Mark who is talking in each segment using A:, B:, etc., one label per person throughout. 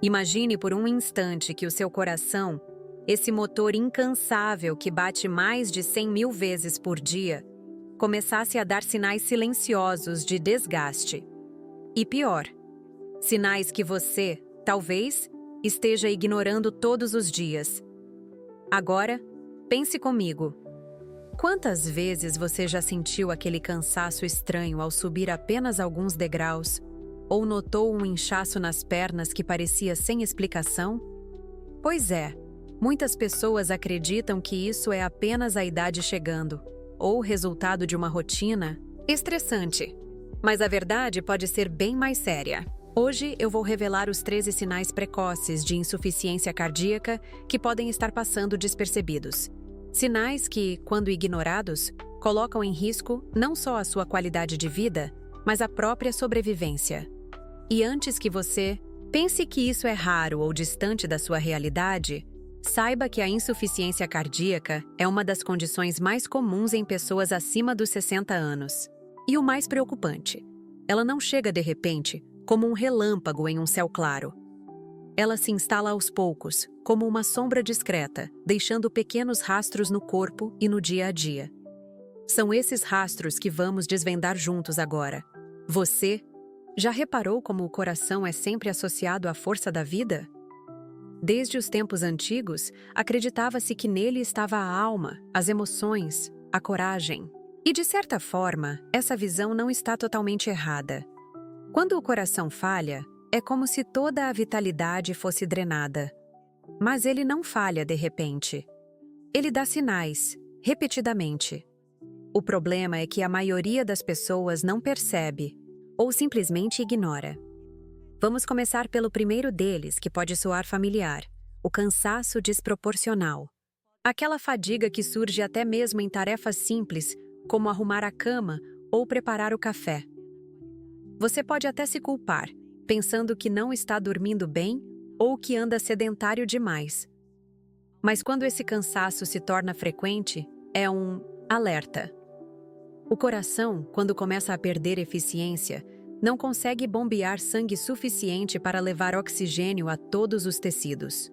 A: Imagine por um instante que o seu coração, esse motor incansável que bate mais de 100.000 vezes por dia, começasse a dar sinais silenciosos de desgaste. E pior, sinais que você, talvez, esteja ignorando todos os dias. Agora, pense comigo. Quantas vezes você já sentiu aquele cansaço estranho ao subir apenas alguns degraus? Ou notou um inchaço nas pernas que parecia sem explicação? Pois é, muitas pessoas acreditam que isso é apenas a idade chegando, ou resultado de uma rotina estressante. Mas a verdade pode ser bem mais séria. Hoje eu vou revelar os 13 sinais precoces de insuficiência cardíaca que podem estar passando despercebidos. Sinais que, quando ignorados, colocam em risco não só a sua qualidade de vida, mas a própria sobrevivência. E antes que você pense que isso é raro ou distante da sua realidade, saiba que a insuficiência cardíaca é uma das condições mais comuns em pessoas acima dos 60 anos. E o mais preocupante, ela não chega de repente, como um relâmpago em um céu claro. Ela se instala aos poucos, como uma sombra discreta, deixando pequenos rastros no corpo e no dia a dia. São esses rastros que vamos desvendar juntos agora. Você já reparou como o coração é sempre associado à força da vida? Desde os tempos antigos, acreditava-se que nele estava a alma, as emoções, a coragem. E, de certa forma, essa visão não está totalmente errada. Quando o coração falha, é como se toda a vitalidade fosse drenada. Mas ele não falha de repente. Ele dá sinais, repetidamente. O problema é que a maioria das pessoas não percebe, ou simplesmente ignora. Vamos começar pelo primeiro deles, que pode soar familiar: o cansaço desproporcional. Aquela fadiga que surge até mesmo em tarefas simples, como arrumar a cama ou preparar o café. Você pode até se culpar, pensando que não está dormindo bem ou que anda sedentário demais. Mas quando esse cansaço se torna frequente, é um alerta. O coração, quando começa a perder eficiência, não consegue bombear sangue suficiente para levar oxigênio a todos os tecidos.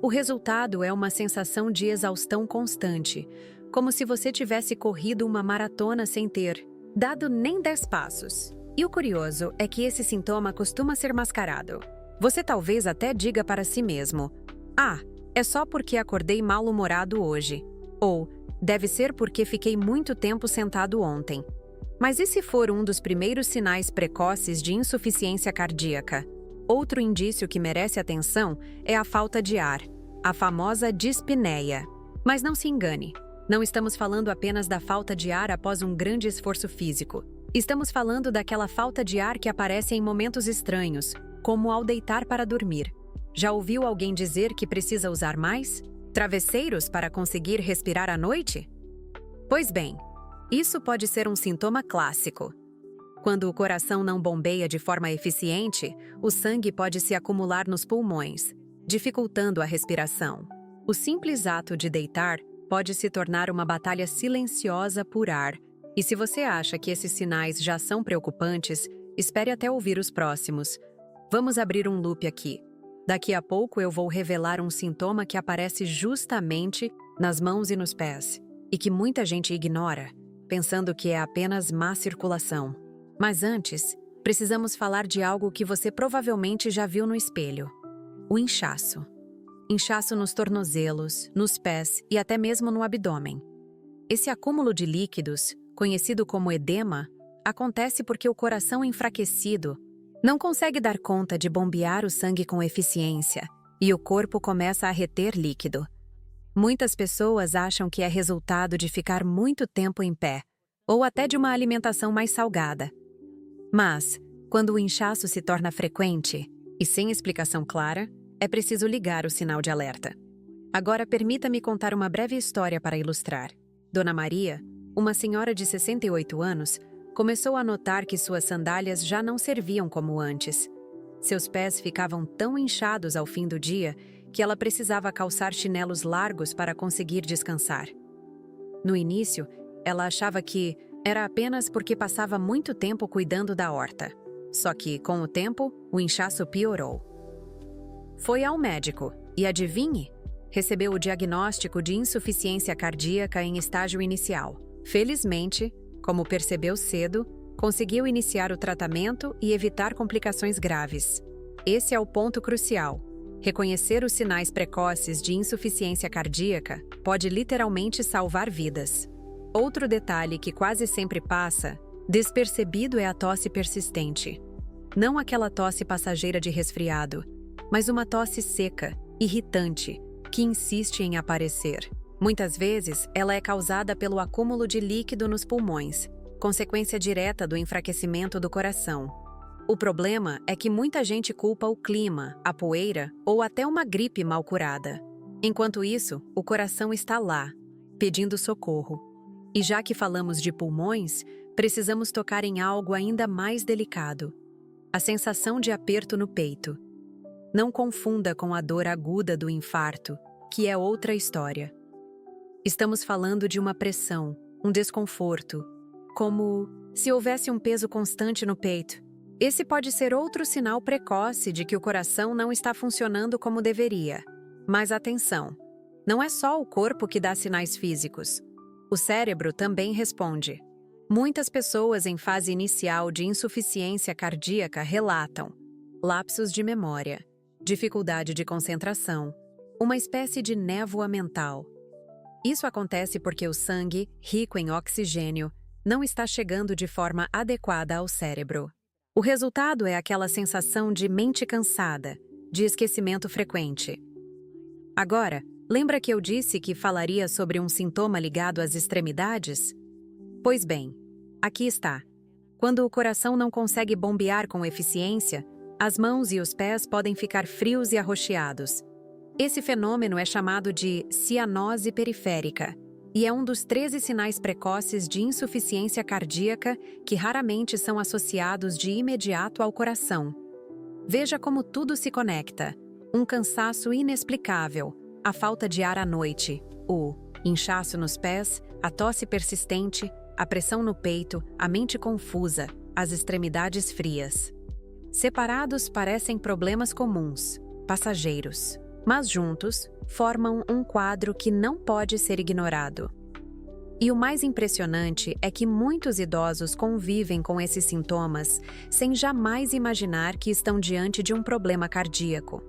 A: O resultado é uma sensação de exaustão constante, como se você tivesse corrido uma maratona sem ter dado nem 10 passos. E o curioso é que esse sintoma costuma ser mascarado. Você talvez até diga para si mesmo: "Ah, é só porque acordei mal-humorado hoje." Ou "Deve ser porque fiquei muito tempo sentado ontem." Mas e se for um dos primeiros sinais precoces de insuficiência cardíaca? Outro indício que merece atenção é a falta de ar, a famosa dispneia. Mas não se engane, não estamos falando apenas da falta de ar após um grande esforço físico. Estamos falando daquela falta de ar que aparece em momentos estranhos, como ao deitar para dormir. Já ouviu alguém dizer que precisa usar mais travesseiros para conseguir respirar à noite? Pois bem, isso pode ser um sintoma clássico. Quando o coração não bombeia de forma eficiente, o sangue pode se acumular nos pulmões, dificultando a respiração. O simples ato de deitar pode se tornar uma batalha silenciosa por ar. E se você acha que esses sinais já são preocupantes, espere até ouvir os próximos. Vamos abrir um loop aqui. Daqui a pouco eu vou revelar um sintoma que aparece justamente nas mãos e nos pés, e que muita gente ignora, pensando que é apenas má circulação. Mas antes, precisamos falar de algo que você provavelmente já viu no espelho: o inchaço. Inchaço nos tornozelos, nos pés e até mesmo no abdômen. Esse acúmulo de líquidos, conhecido como edema, acontece porque o coração enfraquecido não consegue dar conta de bombear o sangue com eficiência e o corpo começa a reter líquido. Muitas pessoas acham que é resultado de ficar muito tempo em pé, ou até de uma alimentação mais salgada. Mas, quando o inchaço se torna frequente e sem explicação clara, é preciso ligar o sinal de alerta. Agora permita-me contar uma breve história para ilustrar. Dona Maria, uma senhora de 68 anos, começou a notar que suas sandálias já não serviam como antes. Seus pés ficavam tão inchados ao fim do dia que ela precisava calçar chinelos largos para conseguir descansar. No início, ela achava que era apenas porque passava muito tempo cuidando da horta. Só que, com o tempo, o inchaço piorou. Foi ao médico e, adivinhe, recebeu o diagnóstico de insuficiência cardíaca em estágio inicial. Felizmente, como percebeu cedo, conseguiu iniciar o tratamento e evitar complicações graves. Esse é o ponto crucial. Reconhecer os sinais precoces de insuficiência cardíaca pode literalmente salvar vidas. Outro detalhe que quase sempre passa despercebido é a tosse persistente. Não aquela tosse passageira de resfriado, mas uma tosse seca, irritante, que insiste em aparecer. Muitas vezes, ela é causada pelo acúmulo de líquido nos pulmões, consequência direta do enfraquecimento do coração. O problema é que muita gente culpa o clima, a poeira ou até uma gripe mal curada. Enquanto isso, o coração está lá, pedindo socorro. E já que falamos de pulmões, precisamos tocar em algo ainda mais delicado: a sensação de aperto no peito. Não confunda com a dor aguda do infarto, que é outra história. Estamos falando de uma pressão, um desconforto, como se houvesse um peso constante no peito. Esse pode ser outro sinal precoce de que o coração não está funcionando como deveria. Mas atenção, não é só o corpo que dá sinais físicos. O cérebro também responde. Muitas pessoas em fase inicial de insuficiência cardíaca relatam lapsos de memória, dificuldade de concentração, uma espécie de névoa mental. Isso acontece porque o sangue, rico em oxigênio, não está chegando de forma adequada ao cérebro. O resultado é aquela sensação de mente cansada, de esquecimento frequente. Agora, lembra que eu disse que falaria sobre um sintoma ligado às extremidades? Pois bem, aqui está. Quando o coração não consegue bombear com eficiência, as mãos e os pés podem ficar frios e arroxeados. Esse fenômeno é chamado de cianose periférica e é um dos 13 sinais precoces de insuficiência cardíaca que raramente são associados de imediato ao coração. Veja como tudo se conecta: um cansaço inexplicável, a falta de ar à noite, o inchaço nos pés, a tosse persistente, a pressão no peito, a mente confusa, as extremidades frias. Separados parecem problemas comuns, passageiros, mas juntos formam um quadro que não pode ser ignorado. E o mais impressionante é que muitos idosos convivem com esses sintomas sem jamais imaginar que estão diante de um problema cardíaco.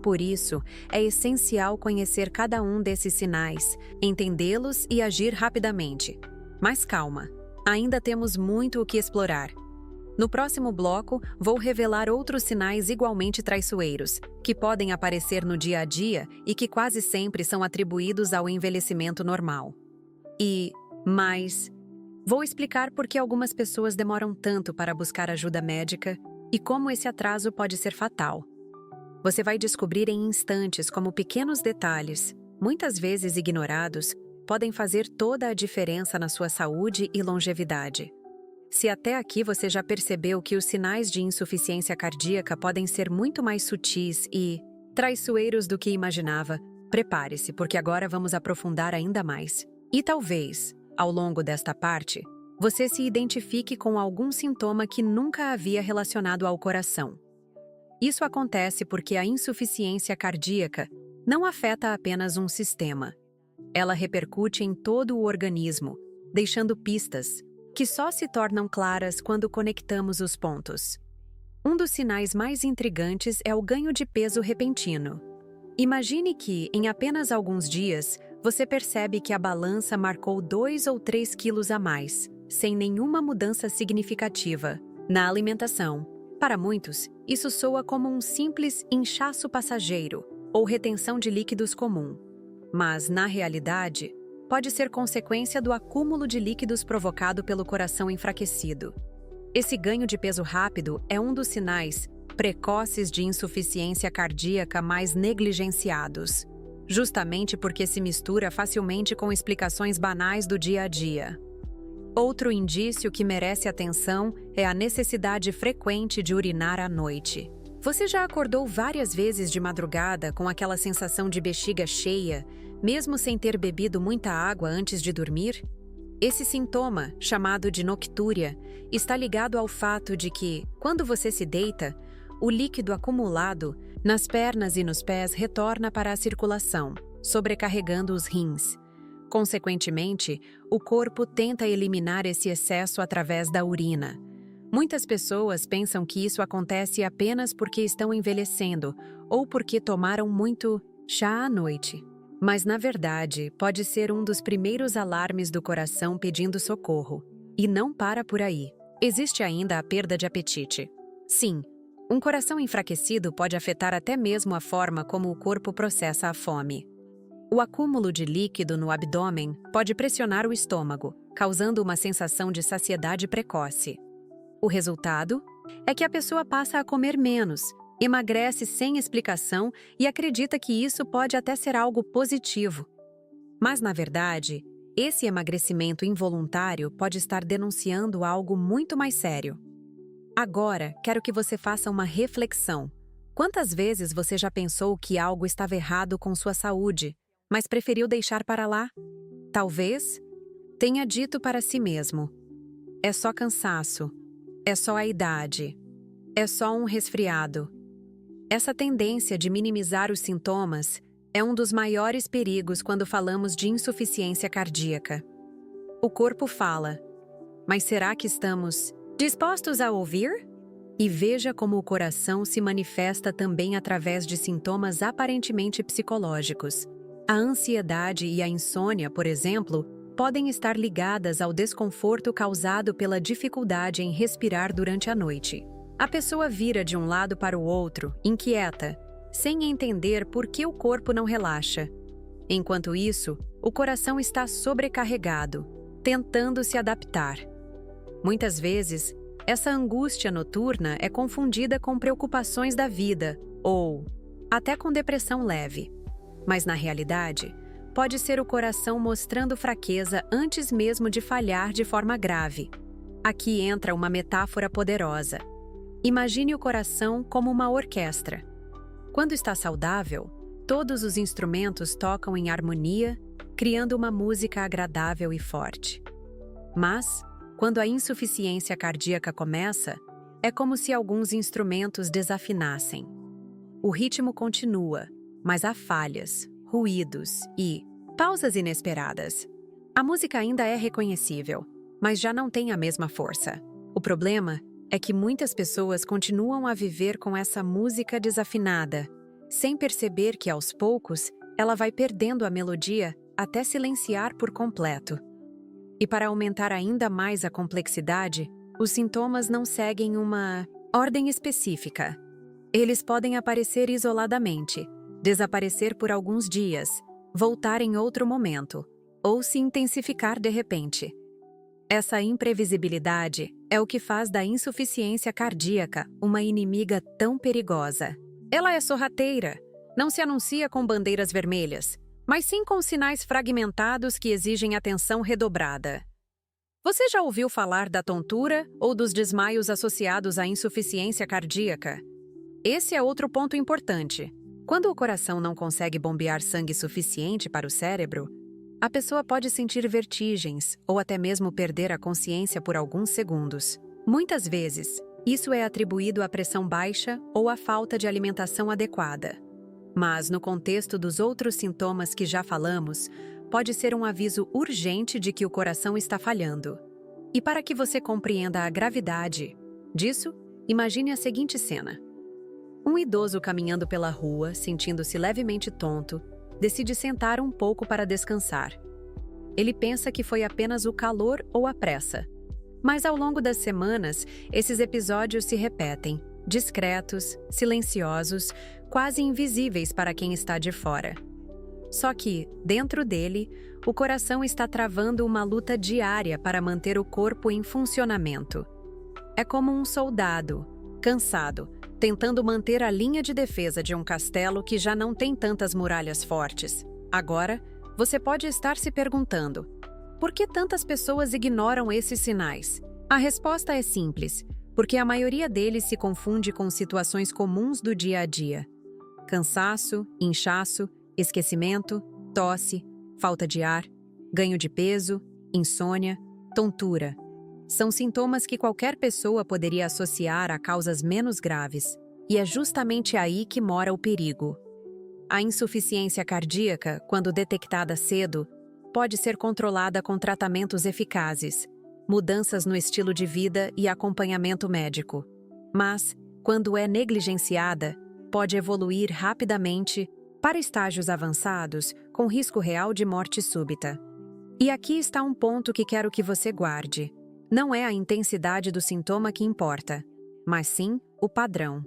A: Por isso, é essencial conhecer cada um desses sinais, entendê-los e agir rapidamente. Mas calma, ainda temos muito o que explorar. No próximo bloco, vou revelar outros sinais igualmente traiçoeiros, que podem aparecer no dia a dia e que quase sempre são atribuídos ao envelhecimento normal. Mas, vou explicar por que algumas pessoas demoram tanto para buscar ajuda médica e como esse atraso pode ser fatal. Você vai descobrir em instantes como pequenos detalhes, muitas vezes ignorados, podem fazer toda a diferença na sua saúde e longevidade. Se até aqui você já percebeu que os sinais de insuficiência cardíaca podem ser muito mais sutis e traiçoeiros do que imaginava, prepare-se, porque agora vamos aprofundar ainda mais. E talvez, ao longo desta parte, você se identifique com algum sintoma que nunca havia relacionado ao coração. Isso acontece porque a insuficiência cardíaca não afeta apenas um sistema. Ela repercute em todo o organismo, deixando pistas que só se tornam claras quando conectamos os pontos. Um dos sinais mais intrigantes é o ganho de peso repentino. Imagine que, em apenas alguns dias, você percebe que a balança marcou 2 ou 3 quilos a mais, sem nenhuma mudança significativa. Na alimentação, para muitos, isso soa como um simples inchaço passageiro ou retenção de líquidos comum. Mas, na realidade, pode ser consequência do acúmulo de líquidos provocado pelo coração enfraquecido. Esse ganho de peso rápido é um dos sinais precoces de insuficiência cardíaca mais negligenciados, justamente porque se mistura facilmente com explicações banais do dia a dia. Outro indício que merece atenção é a necessidade frequente de urinar à noite. Você já acordou várias vezes de madrugada com aquela sensação de bexiga cheia, mesmo sem ter bebido muita água antes de dormir? Esse sintoma, chamado de noctúria, está ligado ao fato de que, quando você se deita, o líquido acumulado Nas pernas e nos pés retorna para a circulação, sobrecarregando os rins. Consequentemente, o corpo tenta eliminar esse excesso através da urina. Muitas pessoas pensam que isso acontece apenas porque estão envelhecendo ou porque tomaram muito chá à noite. Mas, na verdade, pode ser um dos primeiros alarmes do coração pedindo socorro. E não para por aí. Existe ainda a perda de apetite. Sim, um coração enfraquecido pode afetar até mesmo a forma como o corpo processa a fome. O acúmulo de líquido no abdômen pode pressionar o estômago, causando uma sensação de saciedade precoce. O resultado é que a pessoa passa a comer menos, emagrece sem explicação e acredita que isso pode até ser algo positivo. Mas, na verdade, esse emagrecimento involuntário pode estar denunciando algo muito mais sério. Agora, quero que você faça uma reflexão. Quantas vezes você já pensou que algo estava errado com sua saúde, mas preferiu deixar para lá? Talvez tenha dito para si mesmo: é só cansaço, é só a idade, é só um resfriado. Essa tendência de minimizar os sintomas é um dos maiores perigos quando falamos de insuficiência cardíaca. O corpo fala, mas será que estamos dispostos a ouvir? E veja como o coração se manifesta também através de sintomas aparentemente psicológicos. A ansiedade e a insônia, por exemplo, podem estar ligadas ao desconforto causado pela dificuldade em respirar durante a noite. A pessoa vira de um lado para o outro, inquieta, sem entender por que o corpo não relaxa. Enquanto isso, o coração está sobrecarregado, tentando se adaptar. Muitas vezes, essa angústia noturna é confundida com preocupações da vida ou até com depressão leve. Mas, na realidade, pode ser o coração mostrando fraqueza antes mesmo de falhar de forma grave. Aqui entra uma metáfora poderosa. Imagine o coração como uma orquestra. Quando está saudável, todos os instrumentos tocam em harmonia, criando uma música agradável e forte. Mas, quando a insuficiência cardíaca começa, é como se alguns instrumentos desafinassem. O ritmo continua, mas há falhas, ruídos e pausas inesperadas. A música ainda é reconhecível, mas já não tem a mesma força. O problema é que muitas pessoas continuam a viver com essa música desafinada, sem perceber que, aos poucos, ela vai perdendo a melodia até silenciar por completo. E para aumentar ainda mais a complexidade, os sintomas não seguem uma ordem específica. Eles podem aparecer isoladamente, desaparecer por alguns dias, voltar em outro momento, ou se intensificar de repente. Essa imprevisibilidade é o que faz da insuficiência cardíaca uma inimiga tão perigosa. Ela é sorrateira, não se anuncia com bandeiras vermelhas, mas sim com sinais fragmentados que exigem atenção redobrada. Você já ouviu falar da tontura ou dos desmaios associados à insuficiência cardíaca? Esse é outro ponto importante. Quando o coração não consegue bombear sangue suficiente para o cérebro, a pessoa pode sentir vertigens ou até mesmo perder a consciência por alguns segundos. Muitas vezes, isso é atribuído à pressão baixa ou à falta de alimentação adequada. Mas, no contexto dos outros sintomas que já falamos, pode ser um aviso urgente de que o coração está falhando. E para que você compreenda a gravidade disso, imagine a seguinte cena. Um idoso caminhando pela rua, sentindo-se levemente tonto, decide sentar um pouco para descansar. Ele pensa que foi apenas o calor ou a pressa. Mas ao longo das semanas, esses episódios se repetem, discretos, silenciosos, quase invisíveis para quem está de fora. Só que, dentro dele, o coração está travando uma luta diária para manter o corpo em funcionamento. É como um soldado, cansado, tentando manter a linha de defesa de um castelo que já não tem tantas muralhas fortes. Agora, você pode estar se perguntando: por que tantas pessoas ignoram esses sinais? A resposta é simples, porque a maioria deles se confunde com situações comuns do dia a dia. Cansaço, inchaço, esquecimento, tosse, falta de ar, ganho de peso, insônia, tontura. São sintomas que qualquer pessoa poderia associar a causas menos graves. e é justamente aí que mora o perigo. A insuficiência cardíaca, quando detectada cedo, pode ser controlada com tratamentos eficazes, mudanças no estilo de vida e acompanhamento médico. Mas, quando é negligenciada, pode evoluir rapidamente para estágios avançados, com risco real de morte súbita. E aqui está um ponto que quero que você guarde. Não é a intensidade do sintoma que importa, mas sim o padrão.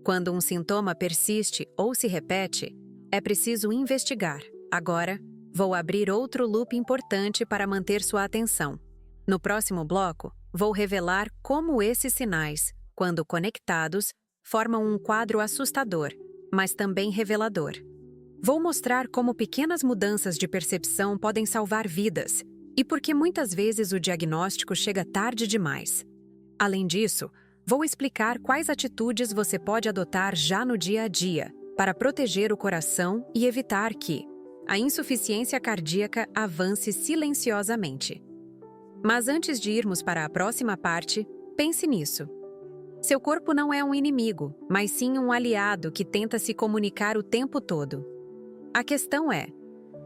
A: Quando um sintoma persiste ou se repete, é preciso investigar. Agora, vou abrir outro loop importante para manter sua atenção. No próximo bloco, vou revelar como esses sinais, quando conectados, formam um quadro assustador, mas também revelador. Vou mostrar como pequenas mudanças de percepção podem salvar vidas e por que muitas vezes o diagnóstico chega tarde demais. Além disso, vou explicar quais atitudes você pode adotar já no dia a dia para proteger o coração e evitar que a insuficiência cardíaca avance silenciosamente. Mas antes de irmos para a próxima parte, pense nisso. Seu corpo não é um inimigo, mas sim um aliado que tenta se comunicar o tempo todo. A questão é: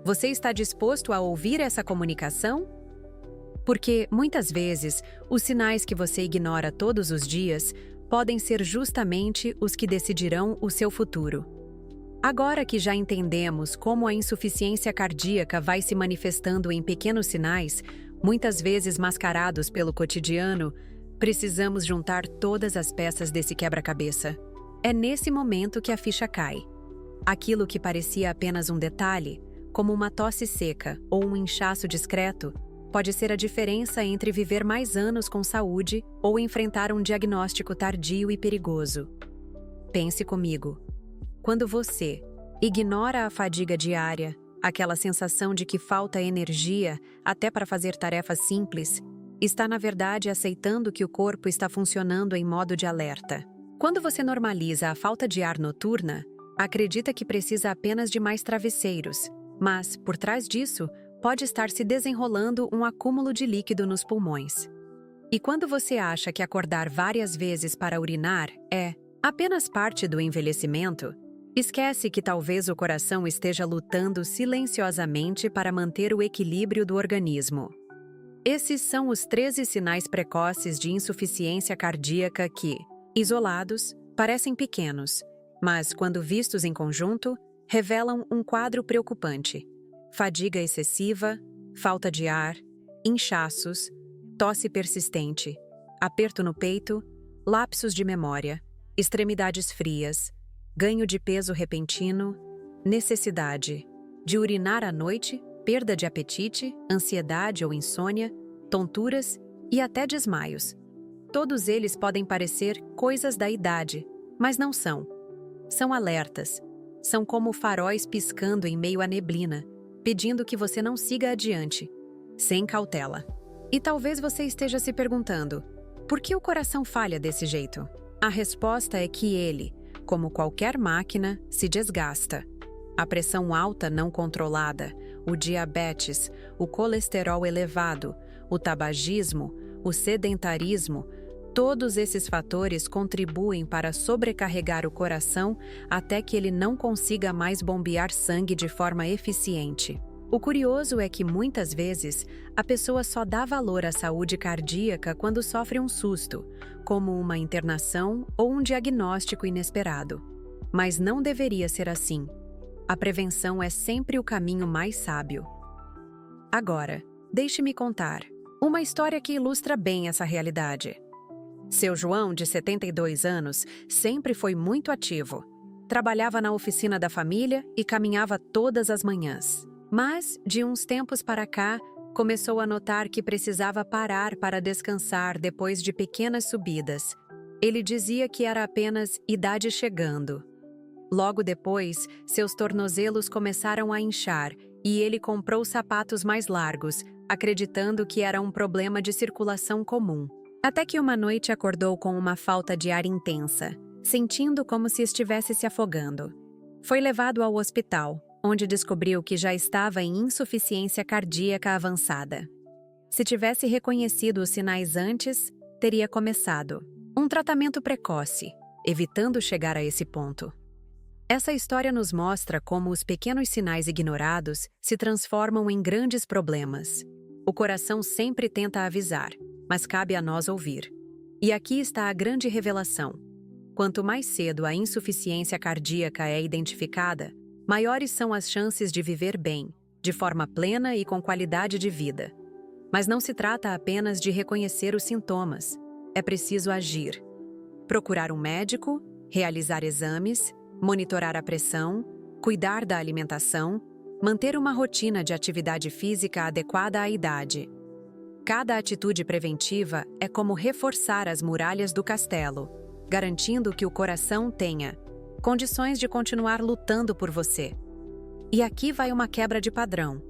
A: você está disposto a ouvir essa comunicação? Porque, muitas vezes, os sinais que você ignora todos os dias podem ser justamente os que decidirão o seu futuro. Agora que já entendemos como a insuficiência cardíaca vai se manifestando em pequenos sinais, muitas vezes mascarados pelo cotidiano, precisamos juntar todas as peças desse quebra-cabeça. É nesse momento que a ficha cai. Aquilo que parecia apenas um detalhe, como uma tosse seca ou um inchaço discreto, pode ser a diferença entre viver mais anos com saúde ou enfrentar um diagnóstico tardio e perigoso. Pense comigo. Quando você ignora a fadiga diária, aquela sensação de que falta energia até para fazer tarefas simples, está na verdade aceitando que o corpo está funcionando em modo de alerta. Quando você normaliza a falta de ar noturna, acredita que precisa apenas de mais travesseiros, mas, por trás disso, pode estar se desenrolando um acúmulo de líquido nos pulmões. E quando você acha que acordar várias vezes para urinar é apenas parte do envelhecimento, esquece que talvez o coração esteja lutando silenciosamente para manter o equilíbrio do organismo. Esses são os 13 sinais precoces de insuficiência cardíaca que, isolados, parecem pequenos, mas, quando vistos em conjunto, revelam um quadro preocupante: fadiga excessiva, falta de ar, inchaços, tosse persistente, aperto no peito, lapsos de memória, extremidades frias, ganho de peso repentino, necessidade de urinar à noite, perda de apetite, ansiedade ou insônia, tonturas e até desmaios. Todos eles podem parecer coisas da idade, mas não são. São alertas. São como faróis piscando em meio à neblina, pedindo que você não siga adiante, sem cautela. E talvez você esteja se perguntando: por que o coração falha desse jeito? A resposta é que ele, como qualquer máquina, se desgasta. A pressão alta não controlada, o diabetes, o colesterol elevado, o tabagismo, o sedentarismo, todos esses fatores contribuem para sobrecarregar o coração até que ele não consiga mais bombear sangue de forma eficiente. O curioso é que, muitas vezes, a pessoa só dá valor à saúde cardíaca quando sofre um susto, como uma internação ou um diagnóstico inesperado. Mas não deveria ser assim. A prevenção é sempre o caminho mais sábio. Agora, deixe-me contar uma história que ilustra bem essa realidade. Seu João, de 72 anos, sempre foi muito ativo. Trabalhava na oficina da família e caminhava todas as manhãs. Mas, de uns tempos para cá, começou a notar que precisava parar para descansar depois de pequenas subidas. Ele dizia que era apenas idade chegando. Logo depois, seus tornozelos começaram a inchar e ele comprou sapatos mais largos, acreditando que era um problema de circulação comum. Até que uma noite acordou com uma falta de ar intensa, sentindo como se estivesse se afogando. Foi levado ao hospital, onde descobriu que já estava em insuficiência cardíaca avançada. Se tivesse reconhecido os sinais antes, teria começado um tratamento precoce, evitando chegar a esse ponto. Essa história nos mostra como os pequenos sinais ignorados se transformam em grandes problemas. O coração sempre tenta avisar, mas cabe a nós ouvir. E aqui está a grande revelação. Quanto mais cedo a insuficiência cardíaca é identificada, maiores são as chances de viver bem, de forma plena e com qualidade de vida. Mas não se trata apenas de reconhecer os sintomas. É preciso agir. Procurar um médico, realizar exames, monitorar a pressão, cuidar da alimentação, manter uma rotina de atividade física adequada à idade. Cada atitude preventiva é como reforçar as muralhas do castelo, garantindo que o coração tenha condições de continuar lutando por você. E aqui vai uma quebra de padrão.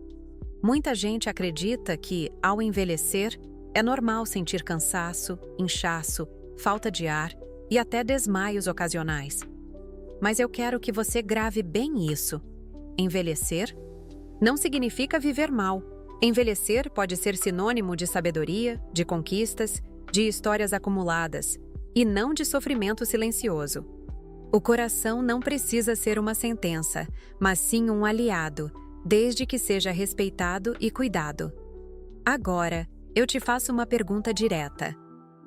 A: Muita gente acredita que, ao envelhecer, é normal sentir cansaço, inchaço, falta de ar e até desmaios ocasionais. Mas eu quero que você grave bem isso. Envelhecer não significa viver mal. Envelhecer pode ser sinônimo de sabedoria, de conquistas, de histórias acumuladas, e não de sofrimento silencioso. O coração não precisa ser uma sentença, mas sim um aliado, desde que seja respeitado e cuidado. Agora, eu te faço uma pergunta direta.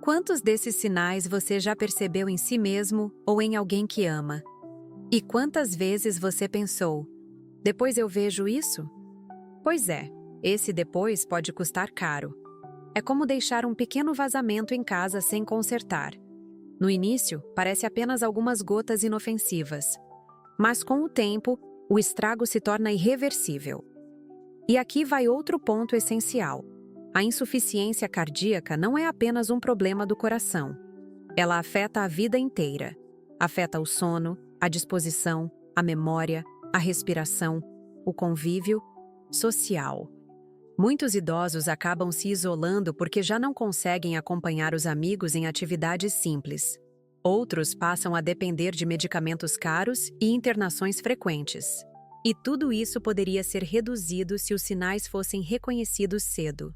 A: Quantos desses sinais você já percebeu em si mesmo ou em alguém que ama? E quantas vezes você pensou, depois eu vejo isso? Pois é, esse depois pode custar caro. É como deixar um pequeno vazamento em casa sem consertar. No início, parece apenas algumas gotas inofensivas. Mas com o tempo, o estrago se torna irreversível. E aqui vai outro ponto essencial. A insuficiência cardíaca não é apenas um problema do coração. Ela afeta a vida inteira. Afeta o sono, a disposição, a memória, a respiração, o convívio social. Muitos idosos acabam se isolando porque já não conseguem acompanhar os amigos em atividades simples. Outros passam a depender de medicamentos caros e internações frequentes. E tudo isso poderia ser reduzido se os sinais fossem reconhecidos cedo.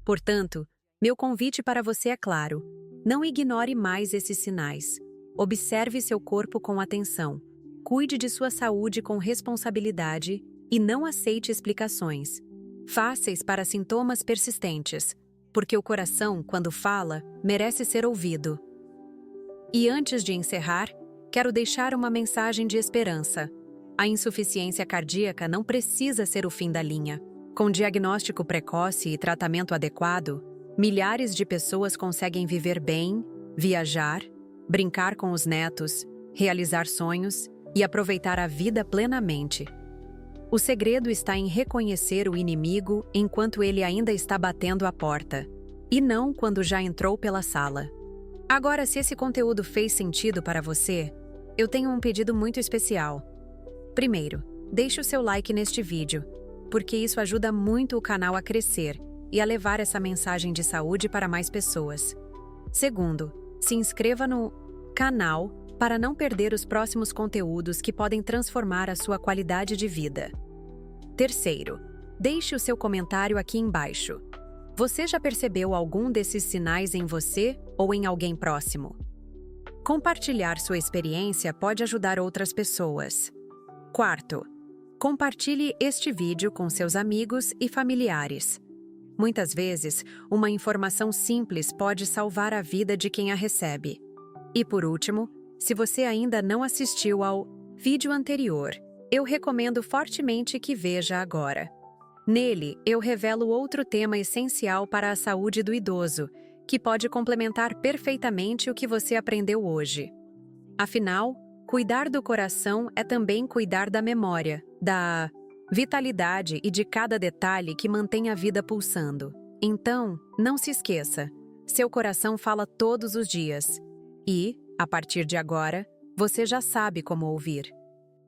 A: Portanto, meu convite para você é claro: não ignore mais esses sinais. Observe seu corpo com atenção, cuide de sua saúde com responsabilidade e não aceite explicações fáceis para sintomas persistentes, porque o coração, quando fala, merece ser ouvido. E antes de encerrar, quero deixar uma mensagem de esperança. A insuficiência cardíaca não precisa ser o fim da linha. Com diagnóstico precoce e tratamento adequado, milhares de pessoas conseguem viver bem, viajar, brincar com os netos, realizar sonhos e aproveitar a vida plenamente. O segredo está em reconhecer o inimigo enquanto ele ainda está batendo a porta, e não quando já entrou pela sala. Agora, se esse conteúdo fez sentido para você, eu tenho um pedido muito especial. Primeiro, deixe o seu like neste vídeo, porque isso ajuda muito o canal a crescer e a levar essa mensagem de saúde para mais pessoas. Segundo, se inscreva no canal para não perder os próximos conteúdos que podem transformar a sua qualidade de vida. Terceiro, deixe o seu comentário aqui embaixo. Você já percebeu algum desses sinais em você ou em alguém próximo? Compartilhar sua experiência pode ajudar outras pessoas. Quarto, compartilhe este vídeo com seus amigos e familiares. Muitas vezes, uma informação simples pode salvar a vida de quem a recebe. E por último, se você ainda não assistiu ao vídeo anterior, eu recomendo fortemente que veja agora. Nele, eu revelo outro tema essencial para a saúde do idoso, que pode complementar perfeitamente o que você aprendeu hoje. Afinal, cuidar do coração é também cuidar da memória, da vitalidade e de cada detalhe que mantém a vida pulsando. Então, não se esqueça, seu coração fala todos os dias. E, a partir de agora, você já sabe como ouvir.